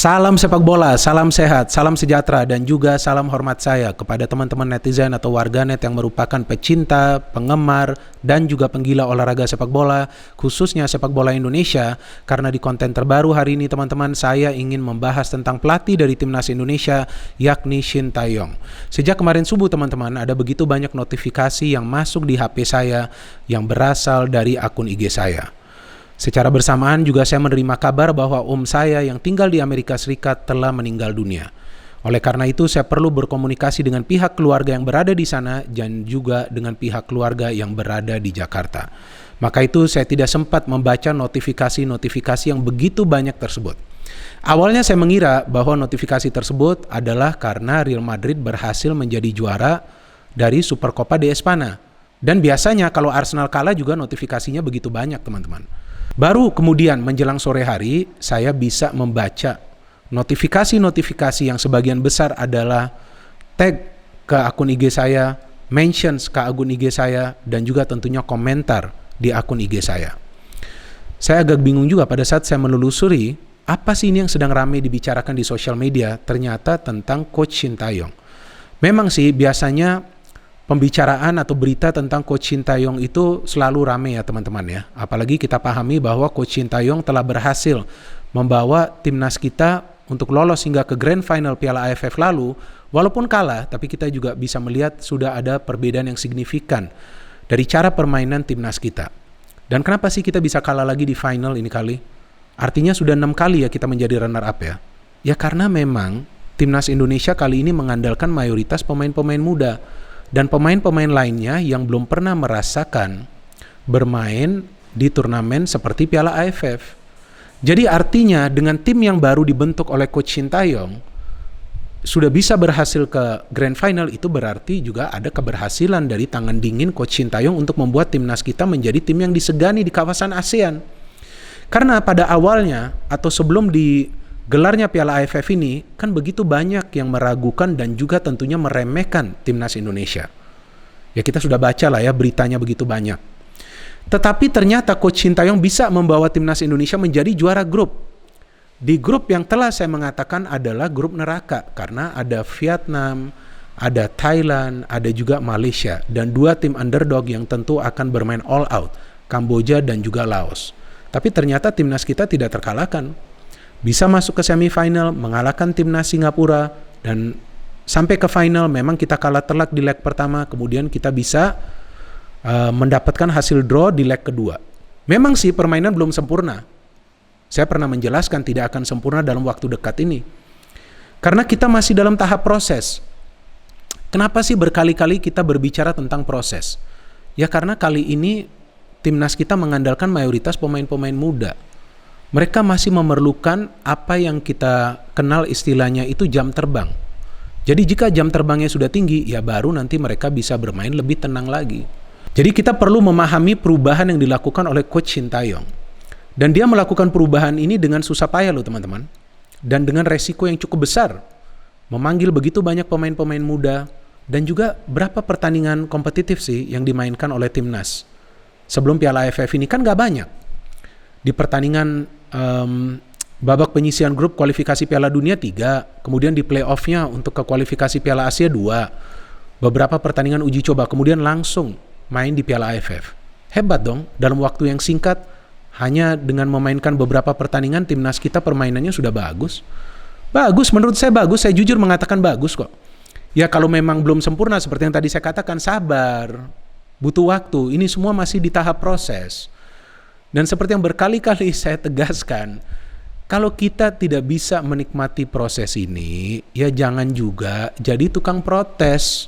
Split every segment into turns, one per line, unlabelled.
Salam sepak bola, salam sehat, salam sejahtera, dan juga salam hormat saya kepada teman-teman netizen atau warganet yang merupakan pecinta, penggemar, dan juga penggila olahraga sepak bola, khususnya sepak bola Indonesia. Karena di konten terbaru hari ini teman-teman, saya ingin membahas tentang pelatih dari Timnas Indonesia, yakni Shin Tae-yong. Sejak kemarin subuh teman-teman, ada begitu banyak notifikasi yang masuk di HP saya yang berasal dari akun IG saya. Secara bersamaan juga saya menerima kabar bahwa saya yang tinggal di Amerika Serikat telah meninggal dunia. Oleh karena itu saya perlu berkomunikasi dengan pihak keluarga yang berada di sana dan juga dengan pihak keluarga yang berada di Jakarta. Maka itu saya tidak sempat membaca notifikasi-notifikasi yang begitu banyak tersebut. Awalnya saya mengira bahwa notifikasi tersebut adalah karena Real Madrid berhasil menjadi juara dari Supercopa de España. Dan biasanya kalau Arsenal kalah juga notifikasinya begitu banyak teman-teman. Baru kemudian menjelang sore hari saya bisa membaca notifikasi-notifikasi yang sebagian besar adalah tag ke akun IG saya, mentions ke akun IG saya, dan juga tentunya komentar di akun IG saya. Saya agak bingung juga pada saat saya menelusuri apa sih ini yang sedang ramai dibicarakan di sosial media, ternyata tentang Coach Shin Tae-yong. Memang sih biasanya pembicaraan atau berita tentang Coach Shin Tae-yong itu selalu ramai ya teman-teman ya. Apalagi kita pahami bahwa Coach Shin Tae-yong telah berhasil membawa timnas kita untuk lolos hingga ke Grand Final Piala AFF lalu. Walaupun kalah, tapi kita juga bisa melihat sudah ada perbedaan yang signifikan dari cara permainan timnas kita. Dan kenapa sih kita bisa kalah lagi di final ini kali? Artinya sudah 6 kali ya kita menjadi runner up ya. Ya karena memang timnas Indonesia kali ini mengandalkan mayoritas pemain-pemain muda. Dan pemain-pemain lainnya yang belum pernah merasakan bermain di turnamen seperti Piala AFF. Jadi artinya dengan tim yang baru dibentuk oleh Coach Shin Tae-yong sudah bisa berhasil ke Grand Final, itu berarti juga ada keberhasilan dari tangan dingin Coach Shin Tae-yong untuk membuat timnas kita menjadi tim yang disegani di kawasan ASEAN. Karena pada awalnya atau sebelum gelarnya Piala AFF ini kan begitu banyak yang meragukan dan juga tentunya meremehkan timnas Indonesia. Ya kita sudah baca lah ya beritanya begitu banyak. Tetapi ternyata Coach Shin Tae-yong bisa membawa timnas Indonesia menjadi juara grup. Di grup yang telah saya mengatakan adalah grup neraka karena ada Vietnam, ada Thailand, ada juga Malaysia dan 2 tim underdog yang tentu akan bermain all out, Kamboja dan juga Laos. Tapi ternyata timnas kita tidak terkalahkan. Bisa masuk ke semifinal, mengalahkan timnas Singapura, dan sampai ke final memang kita kalah telak di leg pertama, kemudian kita bisa mendapatkan hasil draw di leg kedua. Memang sih permainan belum sempurna. Saya pernah menjelaskan tidak akan sempurna dalam waktu dekat ini. Karena kita masih dalam tahap proses. Kenapa sih berkali-kali kita berbicara tentang proses? Ya karena kali ini timnas kita mengandalkan mayoritas pemain-pemain muda. Mereka masih memerlukan apa yang kita kenal istilahnya itu jam terbang. Jadi jika jam terbangnya sudah tinggi, ya baru nanti mereka bisa bermain lebih tenang lagi. Jadi kita perlu memahami perubahan yang dilakukan oleh Coach Shin Tae-yong. Dan dia melakukan perubahan ini dengan susah payah loh teman-teman. Dan dengan resiko yang cukup besar. Memanggil begitu banyak pemain-pemain muda. Dan juga berapa pertandingan kompetitif sih yang dimainkan oleh timnas. Sebelum Piala AFF ini kan gak banyak. Di pertandingan babak penyisihan grup kualifikasi Piala Dunia 3, kemudian di playoff-nya untuk ke kualifikasi Piala Asia 2, beberapa pertandingan uji coba, kemudian langsung main di Piala AFF. Hebat dong, dalam waktu yang singkat, hanya dengan memainkan beberapa pertandingan timnas kita permainannya sudah bagus. Bagus, menurut saya bagus, saya jujur mengatakan bagus kok. Ya kalau memang belum sempurna seperti yang tadi saya katakan, sabar, butuh waktu, ini semua masih di tahap proses. Dan seperti yang berkali-kali saya tegaskan, kalau kita tidak bisa menikmati proses ini, ya jangan juga jadi tukang protes.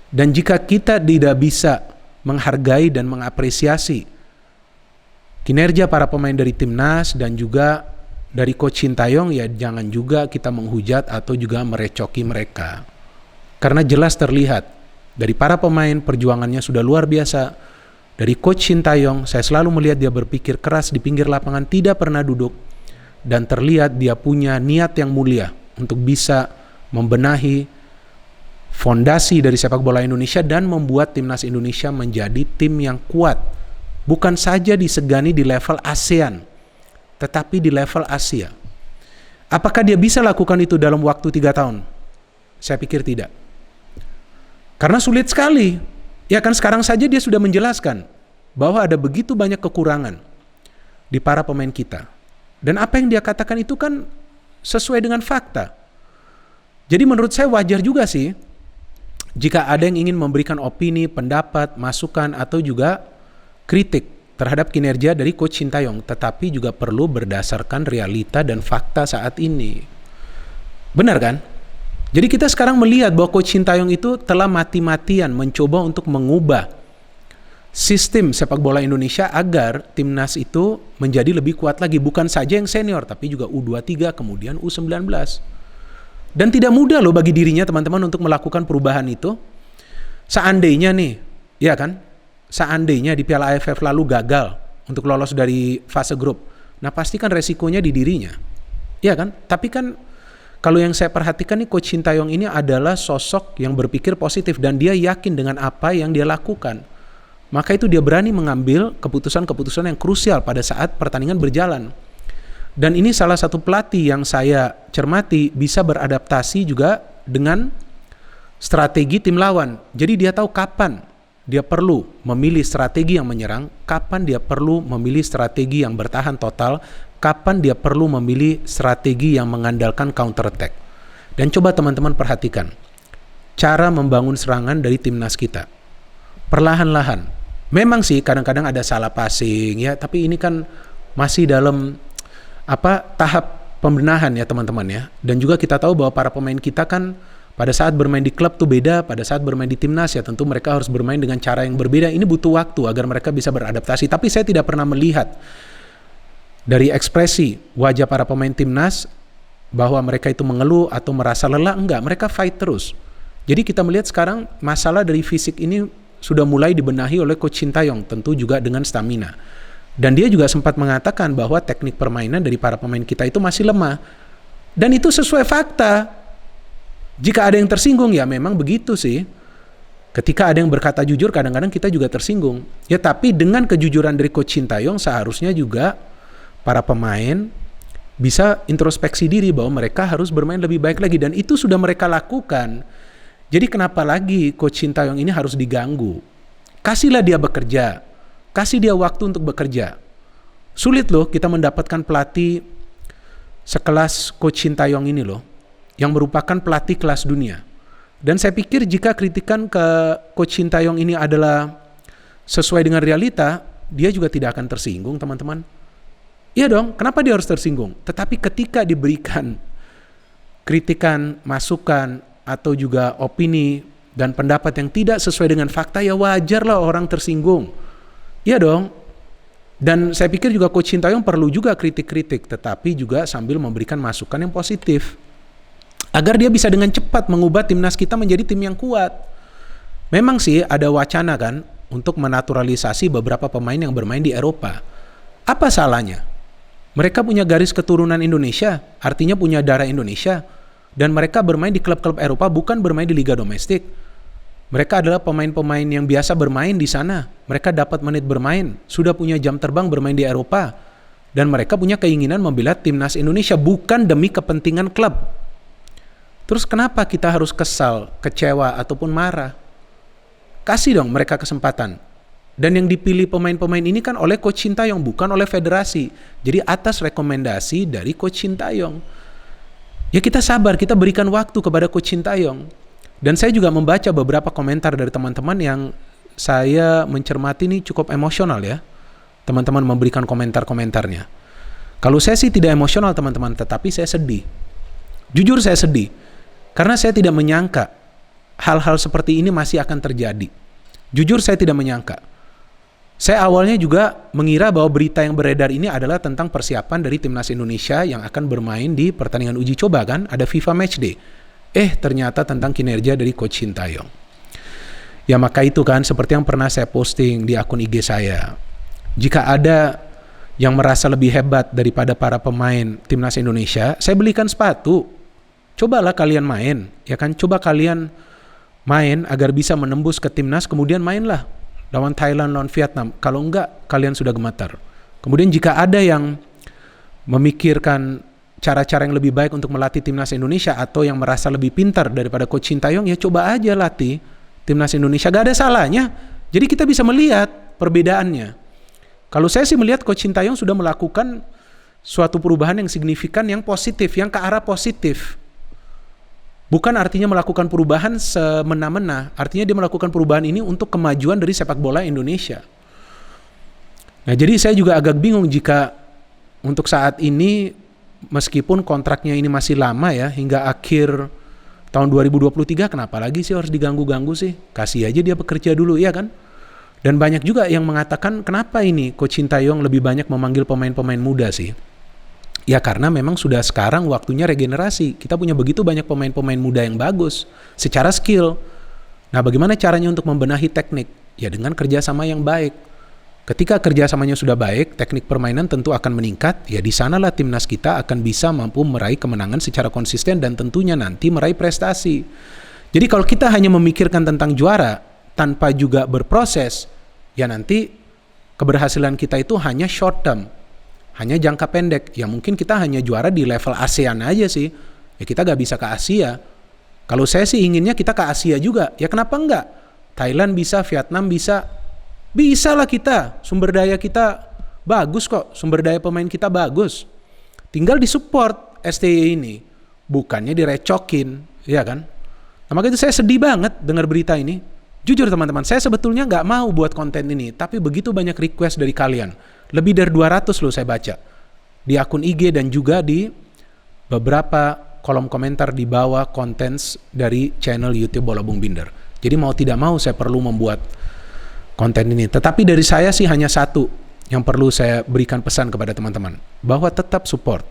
Dan jika kita tidak bisa menghargai dan mengapresiasi kinerja para pemain dari timnas dan juga dari Coach Shin Tae-yong, ya jangan juga kita menghujat atau juga merecoki mereka. Karena jelas terlihat dari para pemain perjuangannya sudah luar biasa. Dari Coach Shin Tae-yong, saya selalu melihat dia berpikir keras di pinggir lapangan, tidak pernah duduk. Dan terlihat dia punya niat yang mulia untuk bisa membenahi fondasi dari sepak bola Indonesia dan membuat timnas Indonesia menjadi tim yang kuat. Bukan saja disegani di level ASEAN, tetapi di level Asia. Apakah dia bisa lakukan itu dalam waktu 3 tahun? Saya pikir tidak. Karena sulit sekali. Ya kan, sekarang saja dia sudah menjelaskan bahwa ada begitu banyak kekurangan di para pemain kita. Dan apa yang dia katakan itu kan sesuai dengan fakta. Jadi menurut saya wajar juga sih jika ada yang ingin memberikan opini, pendapat, masukan atau juga kritik terhadap kinerja dari Coach Sintayong, tetapi juga perlu berdasarkan realita dan fakta saat ini. Benar kan? Jadi kita sekarang melihat bahwa Coach Sintayong itu telah mati-matian mencoba untuk mengubah sistem sepak bola Indonesia agar timnas itu menjadi lebih kuat lagi. Bukan saja yang senior, tapi juga U23, kemudian U19. Dan tidak mudah loh bagi dirinya teman-teman untuk melakukan perubahan itu. Seandainya nih, ya kan? Seandainya di Piala AFF lalu gagal untuk lolos dari fase grup. Nah pasti kan resikonya di dirinya. Ya kan? Tapi kan kalau yang saya perhatikan nih, Coach Sintayong ini adalah sosok yang berpikir positif dan dia yakin dengan apa yang dia lakukan. Maka itu dia berani mengambil keputusan-keputusan yang krusial pada saat pertandingan berjalan. Dan ini salah satu pelatih yang saya cermati bisa beradaptasi juga dengan strategi tim lawan. Jadi dia tahu kapan dia perlu memilih strategi yang menyerang, kapan dia perlu memilih strategi yang bertahan total, kapan dia perlu memilih strategi yang mengandalkan counter attack. Dan coba teman-teman perhatikan cara membangun serangan dari timnas kita. Perlahan-lahan. Memang sih kadang-kadang ada salah passing ya, tapi ini kan masih dalam tahap pembenahan ya teman-teman ya. Dan juga kita tahu bahwa para pemain kita kan pada saat bermain di klub tuh beda, pada saat bermain di timnas ya tentu mereka harus bermain dengan cara yang berbeda. Ini butuh waktu agar mereka bisa beradaptasi. Tapi saya tidak pernah melihat dari ekspresi wajah para pemain timnas bahwa mereka itu mengeluh atau merasa lelah. Enggak, mereka fight terus. Jadi kita melihat sekarang masalah dari fisik ini sudah mulai dibenahi oleh Coach Sintayong, tentu juga dengan stamina. Dan dia juga sempat mengatakan bahwa teknik permainan dari para pemain kita itu masih lemah. Dan itu sesuai fakta. Jika ada yang tersinggung ya memang begitu sih. Ketika ada yang berkata jujur kadang-kadang kita juga tersinggung. Ya tapi dengan kejujuran dari Coach Sintayong seharusnya juga para pemain bisa introspeksi diri bahwa mereka harus bermain lebih baik lagi. Dan itu sudah mereka lakukan. Jadi kenapa lagi Coach Sintayong ini harus diganggu? Kasihlah dia bekerja. Kasih dia waktu untuk bekerja. Sulit loh kita mendapatkan pelatih sekelas Coach Sintayong ini loh, yang merupakan pelatih kelas dunia. Dan saya pikir jika kritikan ke Coach Sintayong ini adalah sesuai dengan realita, dia juga tidak akan tersinggung teman-teman. Iya dong, kenapa dia harus tersinggung? Tetapi ketika diberikan kritikan, masukan, atau juga opini dan pendapat yang tidak sesuai dengan fakta, ya wajarlah orang tersinggung. Iya dong. Dan saya pikir juga Coach Sintayong perlu juga kritik-kritik, tetapi juga sambil memberikan masukan yang positif. Agar dia bisa dengan cepat mengubah timnas kita menjadi tim yang kuat. Memang sih ada wacana kan untuk menaturalisasi beberapa pemain yang bermain di Eropa. Apa salahnya? Mereka punya garis keturunan Indonesia, artinya punya darah Indonesia. Dan mereka bermain di klub-klub Eropa, bukan bermain di liga domestik. Mereka adalah pemain-pemain yang biasa bermain di sana. Mereka dapat menit bermain, sudah punya jam terbang bermain di Eropa. Dan mereka punya keinginan membela timnas Indonesia, bukan demi kepentingan klub. Terus kenapa kita harus kesal, kecewa, ataupun marah? Kasih dong mereka kesempatan. Dan yang dipilih pemain-pemain ini kan oleh Coach Sintayong, bukan oleh federasi. Jadi atas rekomendasi dari Coach Sintayong. Ya kita sabar, kita berikan waktu kepada Coach Sintayong. Dan saya juga membaca beberapa komentar dari teman-teman yang saya mencermati ini cukup emosional ya. Teman-teman memberikan komentar-komentarnya. Kalau saya sih tidak emosional teman-teman, tetapi saya sedih. Jujur saya sedih. Karena saya tidak menyangka hal-hal seperti ini masih akan terjadi. Jujur saya tidak menyangka. Saya awalnya juga mengira bahwa berita yang beredar ini adalah tentang persiapan dari timnas Indonesia yang akan bermain di pertandingan uji coba kan, ada FIFA Matchday. Ternyata tentang kinerja dari Coach Sintayong. Ya maka itu kan seperti yang pernah saya posting di akun IG saya. Jika ada yang merasa lebih hebat daripada para pemain timnas Indonesia, saya belikan sepatu. Cobalah kalian main, ya kan? Coba kalian main agar bisa menembus ke timnas, kemudian mainlah lawan Thailand, lawan Vietnam. Kalau enggak, kalian sudah gemetar. Kemudian jika ada yang memikirkan cara-cara yang lebih baik untuk melatih timnas Indonesia atau yang merasa lebih pintar daripada Coach Sintayong, ya coba aja latih timnas Indonesia, gak ada salahnya. Jadi kita bisa melihat perbedaannya. Kalau saya sih melihat Coach Sintayong sudah melakukan suatu perubahan yang signifikan, yang positif, yang ke arah positif. Bukan artinya melakukan perubahan semena-mena, artinya dia melakukan perubahan ini untuk kemajuan dari sepak bola Indonesia. Nah, jadi saya juga agak bingung jika untuk saat ini, meskipun kontraknya ini masih lama ya, hingga akhir tahun 2023, kenapa lagi sih harus diganggu-ganggu sih? Kasih aja dia bekerja dulu, ya kan? Dan banyak juga yang mengatakan, kenapa ini Coach Sintayong lebih banyak memanggil pemain-pemain muda sih? Ya karena memang sudah sekarang waktunya regenerasi. Kita punya begitu banyak pemain-pemain muda yang bagus secara skill. Nah, bagaimana caranya untuk membenahi teknik? Ya dengan kerjasama yang baik. Ketika kerjasamanya sudah baik, teknik permainan tentu akan meningkat. Ya di sanalah timnas kita akan bisa mampu meraih kemenangan secara konsisten dan tentunya nanti meraih prestasi. Jadi kalau kita hanya memikirkan tentang juara tanpa juga berproses, ya nanti keberhasilan kita itu hanya short term. Hanya jangka pendek, ya mungkin kita hanya juara di level ASEAN aja sih. Ya kita gak bisa ke Asia. Kalau saya sih inginnya kita ke Asia juga. Ya kenapa enggak? Thailand bisa, Vietnam bisa. Bisa lah kita. Sumber daya kita bagus kok. Sumber daya pemain kita bagus. Tinggal disupport STY ini. Bukannya direcokin, ya kan? Nah makanya itu saya sedih banget dengar berita ini. Jujur teman-teman, saya sebetulnya gak mau buat konten ini. Tapi begitu banyak request dari kalian. Lebih dari 200 loh saya baca di akun IG dan juga di beberapa kolom komentar di bawah konten dari channel YouTube Bola Bung Binder. Jadi mau tidak mau saya perlu membuat konten ini. Tetapi dari saya sih hanya satu yang perlu saya berikan pesan kepada teman-teman, bahwa tetap support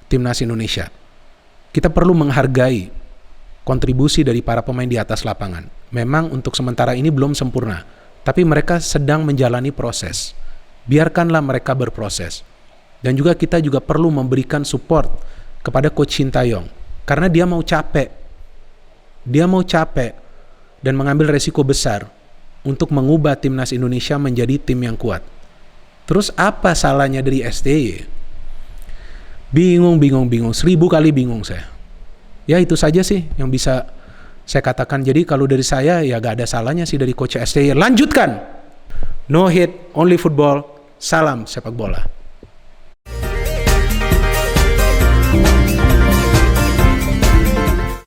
timnas Indonesia. Kita perlu menghargai kontribusi dari para pemain di atas lapangan. Memang untuk sementara ini belum sempurna, tapi mereka sedang menjalani proses. Biarkanlah mereka berproses. Dan juga kita juga perlu memberikan support kepada Coach Sintayong. Karena dia mau capek. Dia mau capek dan mengambil resiko besar untuk mengubah timnas Indonesia menjadi tim yang kuat. Terus apa salahnya dari STY? Bingung. 1000 kali bingung saya. Ya itu saja sih yang bisa saya katakan. Jadi kalau dari saya ya gak ada salahnya sih dari Coach STY. Lanjutkan! No hate, only football. Salam sepak bola.